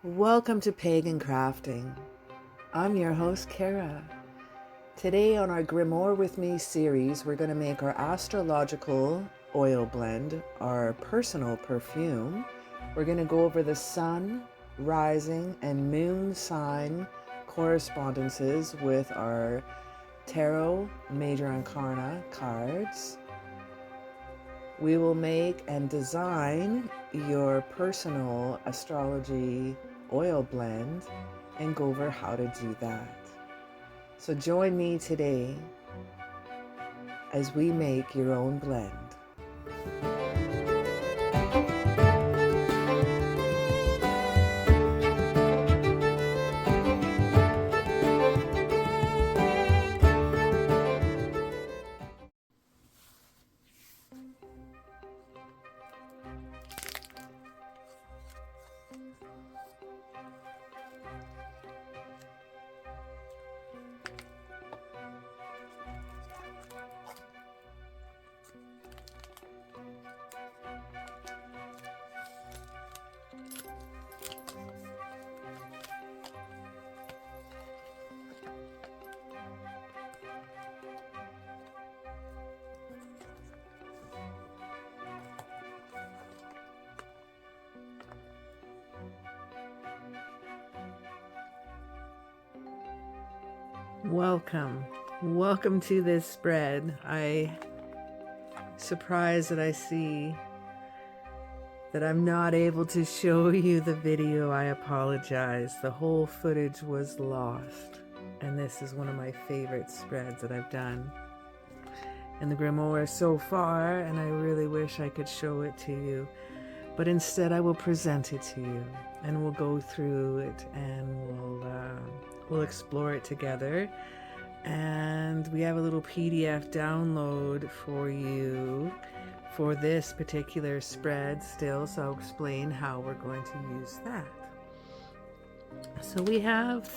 Welcome to Pagan Crafting. I'm your host, Kara. Today on our Grimoire with Me series, we're going to make our astrological oil blend, our personal perfume. We're going to go over the sun, rising, and moon sign correspondences with our tarot major arcana cards. We will make and design your personal astrology oil blend and go over how to do that. So join me today as we make your own blend. Welcome to this spread. Surprised that I see that I'm not able to show you the video. I apologize. The whole footage was lost, and this is one of my favorite spreads that I've done in the Grimoire so far, and I really wish I could show it to you, but instead I will present it to you, and we'll go through it, and we'll explore it together. And we have a little PDF download for you for this particular spread still, so I'll explain how we're going to use that. So we have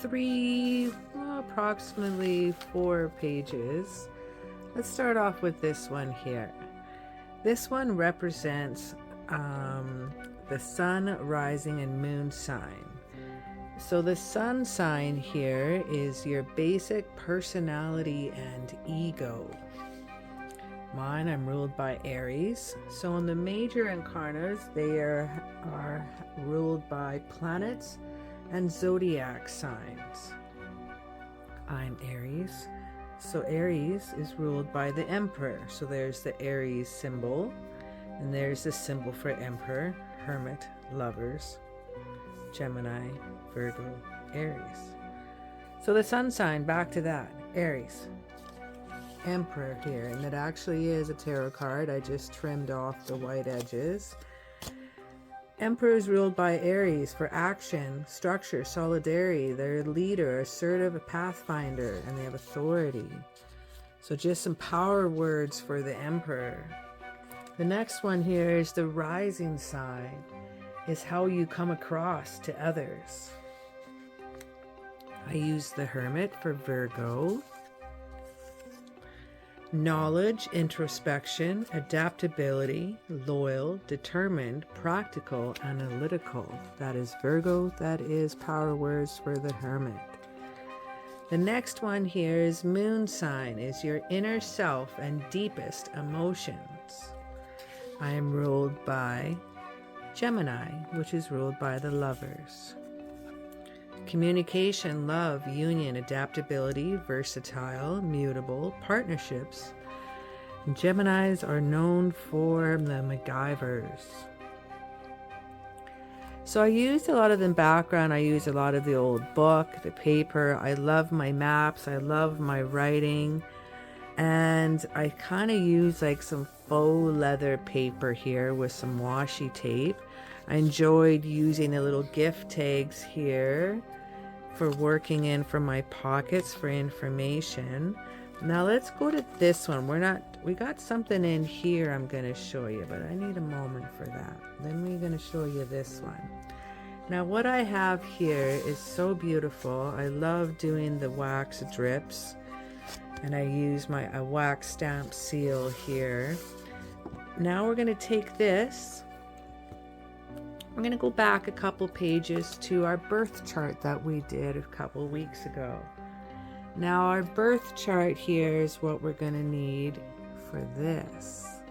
approximately 4 pages. Let's start off with this one here. This one represents the sun, rising, and moon sign. So the sun sign here is your basic personality and ego. Mine, I'm ruled by Aries. So in the major arcanas, they are ruled by planets and zodiac signs. I'm Aries. So Aries is ruled by the Emperor. So there's the Aries symbol, and there's the symbol for Emperor, Hermit, Lovers, Gemini, Virgo, Aries. So the sun sign, back to that, Aries. Emperor here, and it actually is a tarot card. I just trimmed off the white edges. Emperor is ruled by Aries for action, structure, solidarity. They're a leader, assertive, a pathfinder, and they have authority. So just some power words for the Emperor. The next one here is the rising sign, is how you come across to others. I use the Hermit for Virgo. Knowledge, introspection, adaptability, loyal, determined, practical, analytical. That is Virgo. That is power words for the Hermit. The next one here is moon sign, is your inner self and deepest emotions. I am ruled by Gemini, which is ruled by the Lovers. Communication, love, union, adaptability, versatile, mutable, partnerships. Geminis are known for the MacGyvers. So I used a lot of the background. I used a lot of the old book, the paper. I love my maps. I love my writing. And I kind of use like some faux leather paper here with some washi tape. I enjoyed using the little gift tags here for working in from my pockets for information. Now let's go to this one. We got something in here I'm going to show you, but I need a moment for that. Then we're going to show you this one. Now what I have here is so beautiful. I love doing the wax drips, and I use a wax stamp seal here. Now we're going to take this we're going to go back a couple pages to our birth chart that we did a couple weeks ago. Now our birth chart here is what we're going to need for this.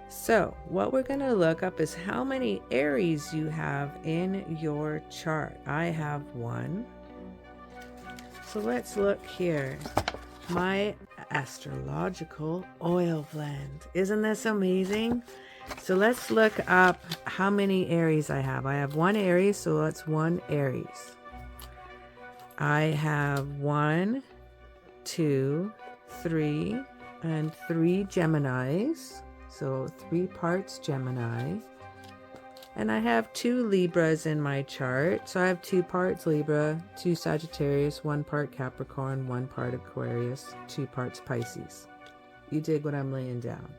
So what we're going to look up is how many Aries you have in your chart. I have 1. So let's look here. My astrological oil blend. Isn't this amazing? So let's look up how many Aries I have. I have 1 Aries, so that's 1 Aries. I have 1, 2, 3, and 3 Geminis. So 3 parts Gemini. And I have 2 Libras in my chart. So I have 2 parts Libra, 2 Sagittarius, 1 part Capricorn, 1 part Aquarius, 2 parts Pisces. You dig what I'm laying down.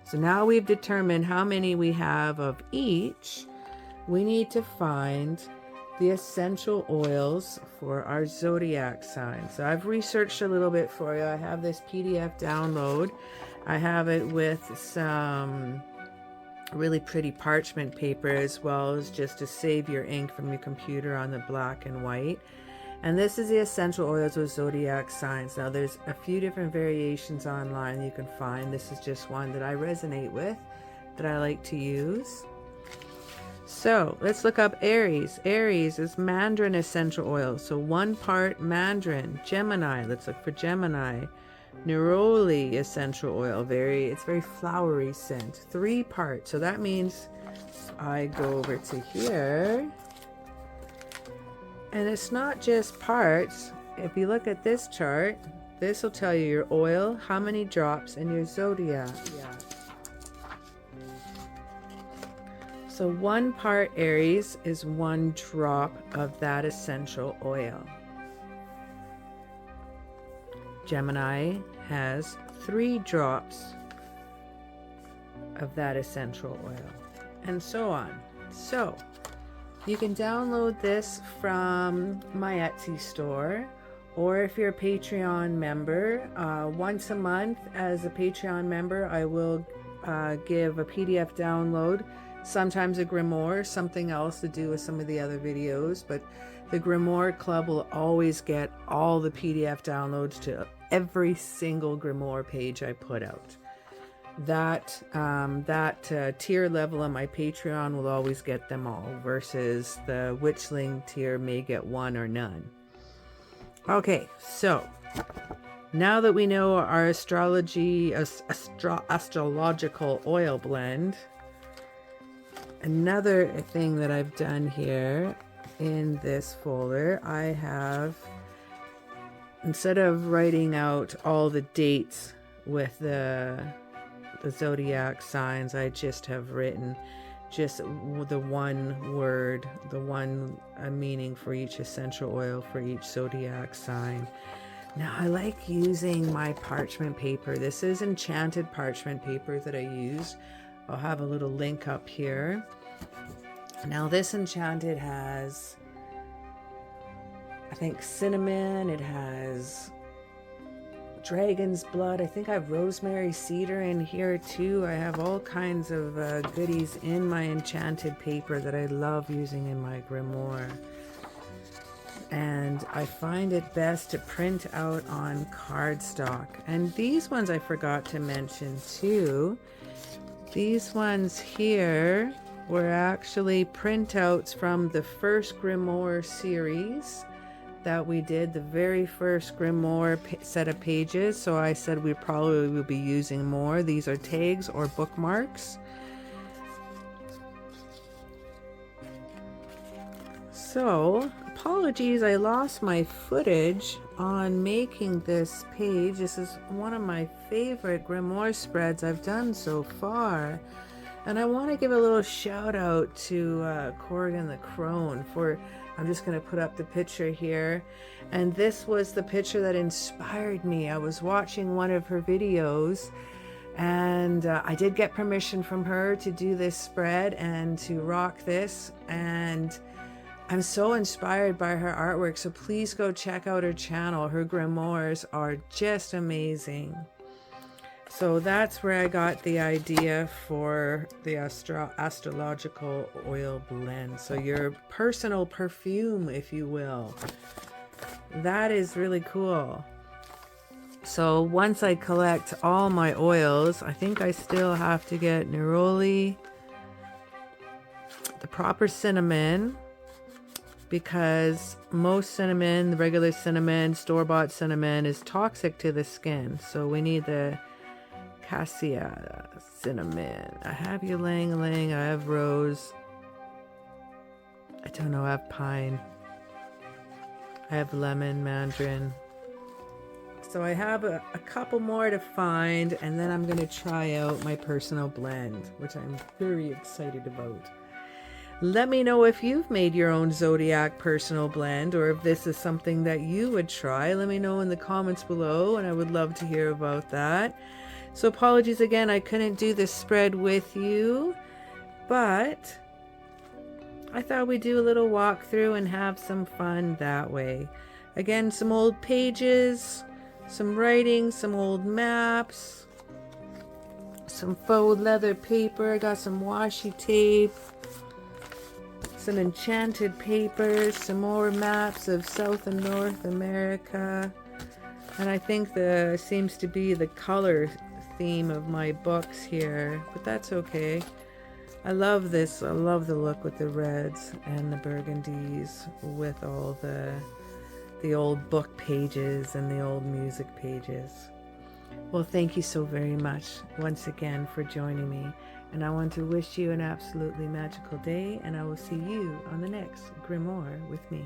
So now we've determined how many we have of each. We need to find the essential oils for our zodiac sign. So I've researched a little bit for you. I have this PDF download. I have it with some really pretty parchment paper, as well as just to save your ink from your computer on the black and white. And this is the essential oils with zodiac signs. Now there's a few different variations online you can find. This is just one that I resonate with, that I like to use. So let's look up Aries. Aries is mandarin essential oil. So 1 part mandarin. Gemini, let's look for Gemini. Neroli essential oil, it's very flowery scent. 3 parts. So that means I go over to here, and it's not just parts. If you look at this chart, this will tell you your oil, how many drops, and your zodiac. So 1 part Aries is 1 drop of that essential oil. Gemini has 3 drops of that essential oil, and so on. So you can download this from my Etsy store, or if you're a Patreon member, once a month as a Patreon member, I will give a PDF download, sometimes a Grimoire, something else to do with some of the other videos, but the Grimoire Club will always get all the PDF downloads to every single Grimoire page I put out. That tier level on my Patreon will always get them all, versus the Witchling tier may get 1 or none. Okay, so now that we know our astrological oil blend, another thing that I've done here in this folder, I have, instead of writing out all the dates with the zodiac signs, I just have written just the one word, the one meaning for each essential oil for each zodiac sign. Now I like using my parchment paper. This is enchanted parchment paper that I use. I'll have a little link up here. Now this enchanted has, I think, cinnamon, it has dragon's blood, I think I have rosemary cedar in here too. I have all kinds of goodies in my enchanted paper that I love using in my Grimoire. And I find it best to print out on cardstock. And these ones I forgot to mention too. These ones here were actually printouts from the first Grimoire series that we did, the very first Grimoire set of pages. So I said we probably will be using more. These are tags or bookmarks. So apologies, I lost my footage on making this page. This is one of my favorite Grimoire spreads I've done so far. And I want to give a little shout out to Corregan the Crone for, I'm just going to put up the picture here. And this was the picture that inspired me. I was watching one of her videos, and I did get permission from her to do this spread and to rock this. And I'm so inspired by her artwork. So please go check out her channel. Her grimoires are just amazing. So that's where I got the idea for the astrological oil blend. So your personal perfume, if you will. That is really cool. So once I collect all my oils, I think I still have to get neroli, the proper cinnamon, because most cinnamon, the regular cinnamon, store-bought cinnamon, is toxic to the skin. So we need the cassia cinnamon. I have ylang-ylang, I have rose. I don't know, I have pine. I have lemon, mandarin. So I have a couple more to find, and then I'm going to try out my personal blend, which I'm very excited about. Let me know if you've made your own Zodiac personal blend, or if this is something that you would try. Let me know in the comments below, and I would love to hear about that. So apologies again, I couldn't do this spread with you, but I thought we'd do a little walkthrough and have some fun that way. Again, some old pages, some writing, some old maps, some faux leather paper. I got some washi tape, some enchanted papers, some more maps of South and North America. And I think the seems to be the color theme of my books here, but that's okay. I love this. I love the look with the reds and the burgundies with all the old book pages and the old music pages. Well, thank you so very much once again for joining me, and I want to wish you an absolutely magical day, and I will see you on the next Grimoire with me.